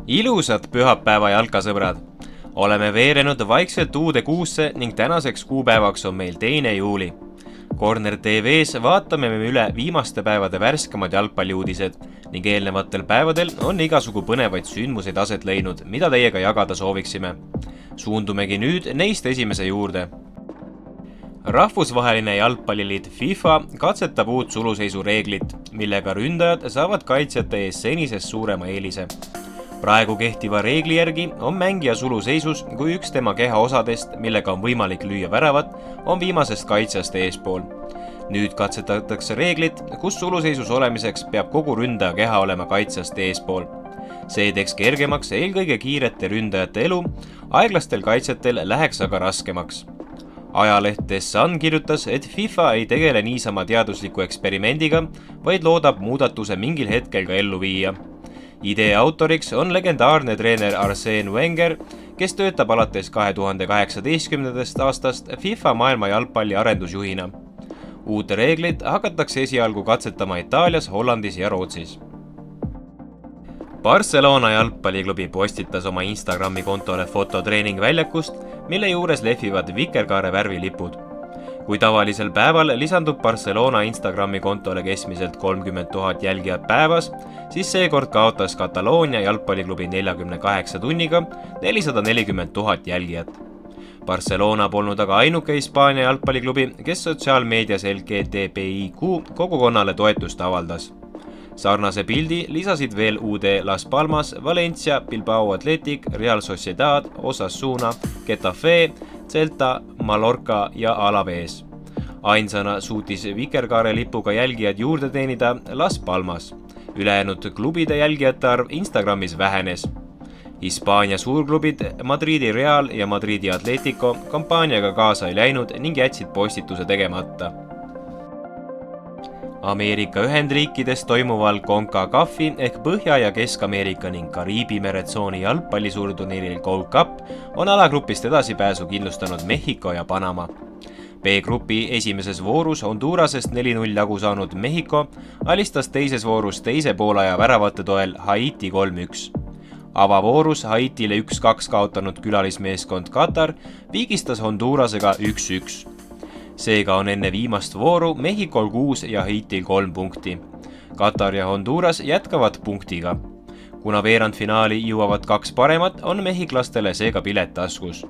Ilusat pühapäeva jalkasõbrad! Oleme veerenud vaikselt uude kuusse ning tänaseks kuupäevaks on meil 2. juuli. Corner TV's vaatame me üle viimaste päevade värskemad jalgpalliuudised ning eelnevatel päevadel on igasugu põnevaid sündmuseid aset leidnud, mida teiega jagada sooviksime. Suundumegi nüüd neist esimese juurde. Rahvusvaheline jalgpalliliit FIFA katsetab uut suluseisu reeglit, millega ründajad saavad kaitsjate ees senisest suurema eelise. Praegu kehtiva reegli järgi on mängija suluseisus, kui üks tema keha osadest, millega on võimalik lüüa väravat, on viimasest kaitsjast eespool. Nüüd katsetatakse reeglit, kus suluseisus olemiseks peab kogu ründaja keha olema kaitsjast eespool. See teeks kergemaks eelkõige kiirete ründajate elu, aeglastel kaitsjatel läheks aga raskemaks. Ajaleht The Sun kirjutas, et FIFA ei tegele niisama teadusliku eksperimendiga, vaid loodab muudatuse mingil hetkel ka ellu viia. Idee autoriks on legendaarne treener Arsène Wenger, kes töötab alates 2018. aastast FIFA maailma jalgpalli arendusjuhina. Uut reeglit hakatakse esialgu katsetama Itaalias, Hollandis ja Rootsis. Barcelona jalgpalliklubi postitas oma Instagrami kontole foto treeningväljakust, mille juures lehvivad vikerkaare värvilipud. Kui tavalisel päeval lisandub Barcelona Instagrami kontole keskmiselt 30 000 jälgijat päevas, siis seekord kaotas Kataloonia jalgpalliklubi 48 tunniga 440 000 jälgijat. Barcelona polnud aga ainuke Hispaania jalgpalliklubi, kes sotsiaalmeedias LGTBIQ kogukonnale toetust avaldas. Sarnase pildi lisasid veel UD Las Palmas, Valencia, Bilbao Athletic, Real Sociedad, Osasuna, Getafe, Celta, Mallorca ja Alaves. Ainsana suutis vikerkaare lipuga jälgijad juurde teenida Las Palmas. Ülejäänud klubide jälgijate arv Instagramis vähenes. Hispaania suurklubid Madridi Real ja Madridi Atletico kampaaniaga kaasa ei läinud ning jätsid postituse tegemata. Ameerika Ühendriikides toimuval CONCACAFi ehk Põhja- ja Kesk-Ameerika ning Kariibi meretsooni jalgpallisuurturniiril Gold Cup on alagrupist edasipääsu kindlustanud Mehhiko ja Panama. B-grupi esimeses voorus Hondurasest 4-0 jagu saanud Mehhiko alistas teises voorus teise poolaja väravate toel Haiti 3-1. Avavoorus Haitile 1-2 kaotanud külalismeeskond Katar viigistas Hondurasega 1-1. Seega on enne viimast vooru Mehhikol 6 ja Haitil 3 punkti. Katar ja Honduras jätkavad punktiga. Kuna veerandfinaali jõuavad 2 paremat, on mehhiklastele seega pilet taskus.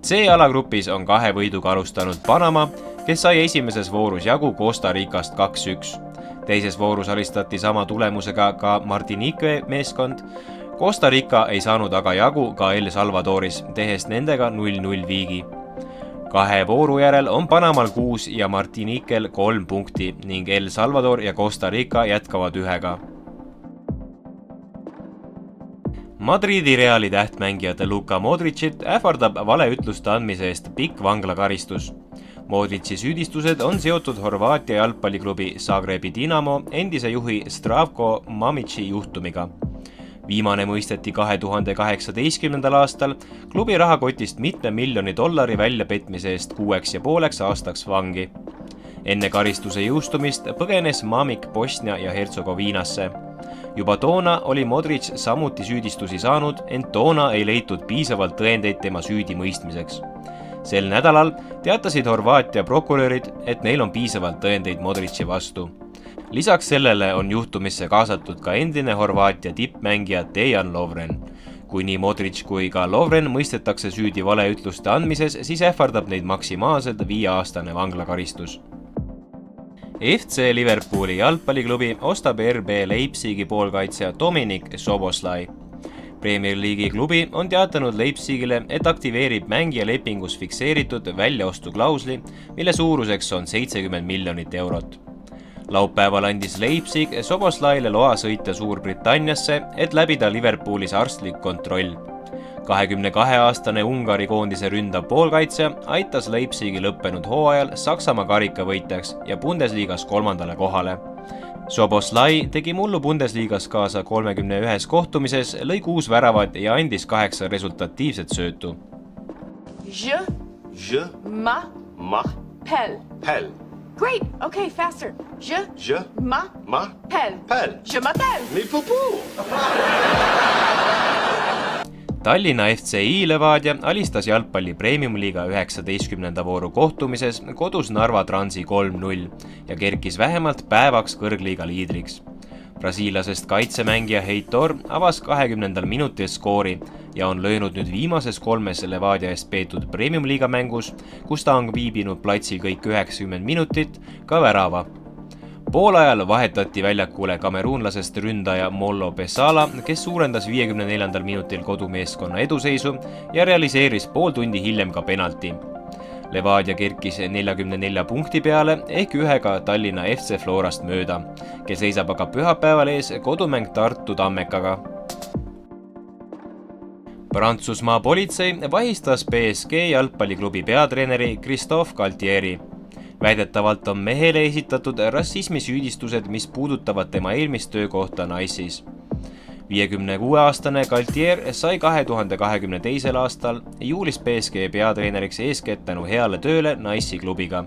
C-alagrupis on 2 võiduga alustanud Panama, kes sai esimeses voorus jagu Costa Ricast 2-1. Teises voorus alistati sama tulemusega ka Martinique meeskond. Costa Rica ei saanud aga jagu ka El Salvadoris, tehes nendega 0-0 viigi. 2 vooru järel on Panamal 6 ja Martiniquel 3 punkti ning El Salvador ja Costa Rica jätkavad 1-ga. Madridi Reali tähtmängijate Luka Modricit ähvardab valeütluste andmise eest pikk vanglakaristus. Modrici süüdistused on seotud Horvaatia jalgpalliklubi Zagrebi Dinamo endise juhi Zdravko Mamići juhtumiga. Viimane mõisteti 2018. aastal klubi rahakotist $1 miljoni väljapetmise eest 6,5 aastaks vangi. Enne karistuse jõustumist põgenes Mamik Bosnia ja Hertsegoviinasse. Juba toona oli Modric samuti süüdistusi saanud, ent toona ei leitud piisavalt tõendeid tema süüdi mõistmiseks. Sel nädalal teatasid Horvaatia prokurörid, et neil on piisavalt tõendeid Modrici vastu. Lisaks sellele on juhtumisse kaasatud ka endine Horvaatia tippmängija Dejan Lovren. Kui nii Modric kui ka Lovren mõistetakse süüdi valeütluste andmises, siis ähvardab neid maksimaalselt 5-aastane vanglakaristus. FC Liverpooli jalgpalliklubi ostab RB Leipzigi poolkaitsja Dominik Szoboszlai. Premier League'i klubi on teatanud Leipzigile, et aktiveerib mängija lepingus fikseeritud väljaostuklausli, mille suuruseks on 70 miljonit eurot. Laupäeval andis Leipzig Szoboszlaile loa sõita Suurbritanniasse, et läbida Liverpoolis arstlik kontroll. 22-aastane Ungari koondise ründav poolkaitsja aitas Leipzigi lõppenud hooajal Saksamaa karikavõitjaks ja Bundesliigas 3. kohale. Szoboszlai tegi mullu Bundesliigas kaasa 31 kohtumises, lõi 6 väravat ja andis 8 resultatiivset söötu. Je m'appelle. Great. Okay, faster. Je m'appelle. Je m'appelle. Je m'appelle. Mais Popo! Tallinna FCI Levadia alistas jalgpalli Premium-liiga 19. vooru kohtumises kodus Narva Transi 3-0 ja kerkis vähemalt päevaks kõrgliiga liidriks. Brasiilasest kaitsemängija Heitor avas 20. minutil skoori ja on löönud nüüd viimases 3 Levadia eest peetud Premium-liiga mängus, kus ta on viibinud platsil kõik 90 minutit, ka värava. Poolajal vahetati väljakule kameruunlasest ründaja Mollo Besala, kes suurendas 54. minutil kodumeeskonna eduseisu ja realiseeris pool tundi hiljem ka penalti. Levadia kerkis 44 punkti peale ehk ühega Tallinna FC Florast mööda, kes seisab aga pühapäeval ees kodumäng Tartu Tammekaga. Prantsusmaa politsei vahistas PSG jalgpalliklubi peatreeneri Christophe Galtieri. Väidetavalt on mehele esitatud rassismisüüdistused, mis puudutavad tema eelmist töökohta Nice'is. 56-aastane Galtier sai 2022. aastal juulis PSG peatreeneriks eeskätt tänu heale tööle Nice'i klubiga,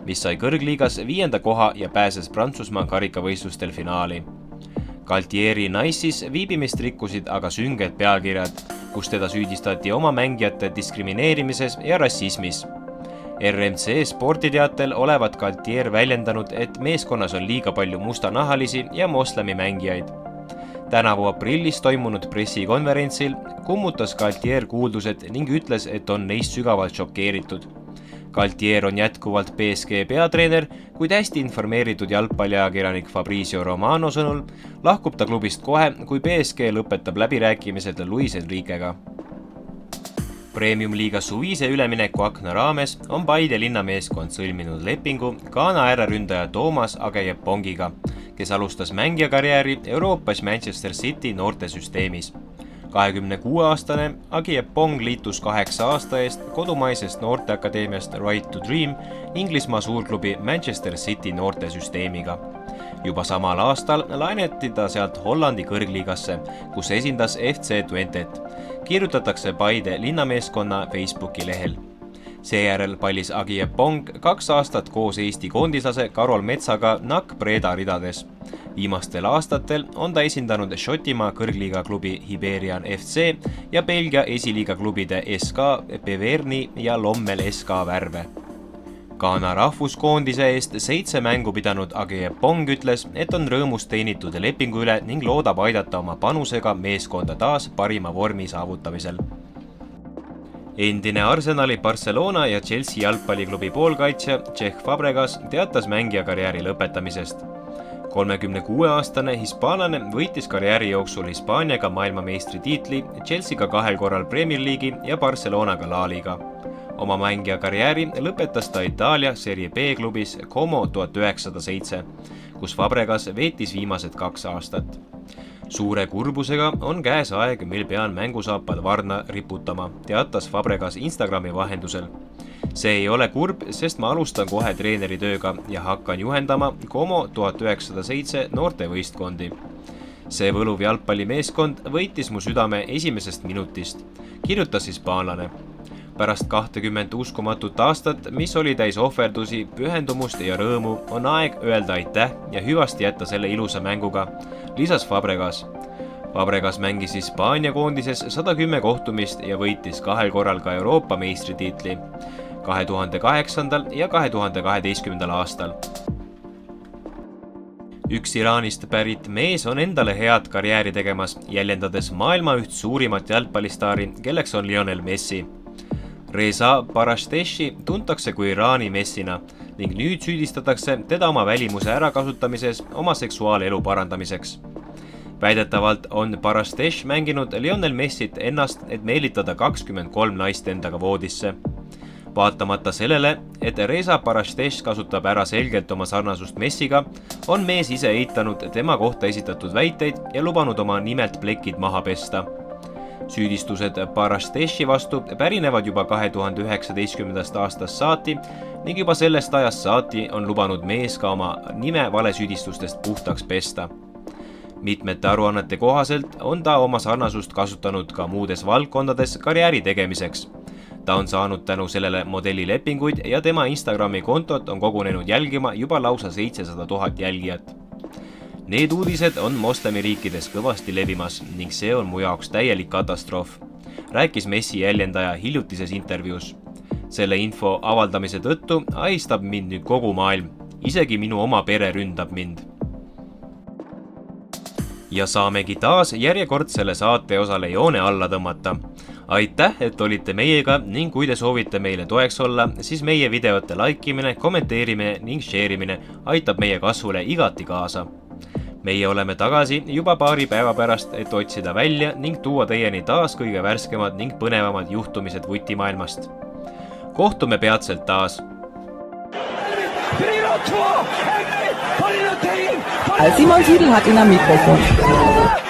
mis sai kõrgliigas 5. koha ja pääses Prantsusmaa karikavõistlustel finaali. Galtieri Nice'is viibimist rikkusid aga sünged pealkirjad, kus teda süüdistati oma mängijate diskrimineerimises ja rassismis. RMC sporditeatel olevat Galtier väljendanud, et meeskonnas on liiga palju mustanahalisi ja moslemi mängijaid. Tänavu aprillis toimunud pressikonverentsil kummutas Galtier kuuldused ning ütles, et on neist sügavalt šokeeritud. Galtier on jätkuvalt PSG peatreener, kuid hästi informeeritud jalgpalliajakirjanik Fabrizio Romano sõnul lahkub ta klubist kohe, kui PSG lõpetab läbirääkimised Luis Enriquega. Premium-liiga suvise ülemineku akna raames on Paide linnameeskond sõlminud lepingu Ghana ääreründaja Thomas Ageyepongiga, kes alustas mängijakarjääri Euroopas Manchester City noortesüsteemis. 26-aastane Ageyepong liitus 8 aasta eest kodumaisest noorteakadeemiast Right to Dream Inglismaa suurklubi Manchester City noortesüsteemiga. Juba samal aastal laeneti ta sealt Hollandi kõrgliigasse, kus esindas FC Twentet. Kirjutatakse Paide linnameeskonna Facebooki lehel. Seejärel pallis Ageyepong 2 aastat koos Eesti koondislase Karol Metsaga NAC Breda ridades. Viimastel aastatel on ta esindanud Šotimaa kõrgliiga klubi Hiberian FC ja Belgia esiliiga klubide SK Beverni ja Lommel SK värve. Ghana rahvuskoondise eest 7 mängu pidanud Ageyepong ütles, et on rõõmus teenitud lepingu üle ning loodab aidata oma panusega meeskonda taas parima vormi saavutamisel. Endine Arsenali, Barcelona ja Chelsea jalgpalliklubi poolkaitsja Cesc Fabregas teatas mängijakarjääri lõpetamisest. 36-aastane hispaanlane võitis karjääri jooksul Hispaaniaga maailmameistri-tiitli, Chelsea'ga 2 korral Premier League'i ja Barcelonaga La Liga. Oma mängijakarjääri lõpetas ta Itaalia Serie B klubis Como 1907, kus Fabregas veetis viimased 2 aastat. Suure kurbusega on käes aeg, mil pean mängusaapad varna riputama, teatas Fabregas Instagrami vahendusel. See ei ole kurb, sest ma alustan kohe treeneritööga ja hakkan juhendama Como 1907 noortevõistkondi. See võluv jalgpallimeeskond võitis mu südame esimesest minutist, kirjutas hispaanlane. Pärast 20 uskumatut aastat, mis oli täis ohverdusi, pühendumust ja rõõmu, on aeg öelda aitäh ja hüvasti jätta selle ilusa mänguga, lisas Fabregas. Fabregas mängis Hispaania koondises 110 kohtumist ja võitis 2 korral ka Euroopa meistritiitli 2008. ja 2012. aastal. Üks Iraanist pärit mees on endale head karjääri tegemas, jäljendades maailma üht suurimat jalgpallistaari, kelleks on Lionel Messi. Reza Parashteshi tuntakse kui Iraani Messina ning nüüd süüdistatakse teda oma välimuse ärakasutamises oma seksuaalelu parandamiseks. Väidetavalt on Parashtesh mänginud Lionel Messit ennast, et meelitada 23 naist endaga voodisse. Vaatamata sellele, et Reza Parashtesh kasutab ära selgelt oma sarnasust Messiga, on mees ise eitanud tema kohta esitatud väiteid ja lubanud oma nimelt plekid maha pesta. Süüdistused Parashteshi vastu pärinevad juba 2019. aastast saati ning juba sellest ajast saati on lubanud mees ka oma nime valesüüdistustest puhtaks pesta. Mitmete aruannete kohaselt on ta oma sarnasust kasutanud ka muudes valdkondades karjääri tegemiseks. Ta on saanud tänu sellele modellilepinguid ja tema Instagrami kontot on kogunenud jälgima juba lausa 700 000 jälgijat. Need uudised on moslemiriikides kõvasti levimas ning see on mu jaoks täielik katastroof. rääkis Messi jäljendaja hiljutises intervjuus. Selle info avaldamise tõttu ahistab mind nüüd kogu maailm. Isegi minu oma pere ründab mind. Ja saamegi taas järjekordsele saate osale joone alla tõmmata. Aitäh, et olite meiega ning kui te soovite meile toeks olla, siis meie videote laikimine, kommenteerimine ning share'imine aitab meie kasvule igati kaasa. Meie oleme tagasi juba paari päeva pärast, et otsida välja ning tuua teieni taas kõige värskemad ning põnevamad juhtumised vutimaailmast. Kohtume peatselt taas. Simon Siedl hat ihn am Mikrofon.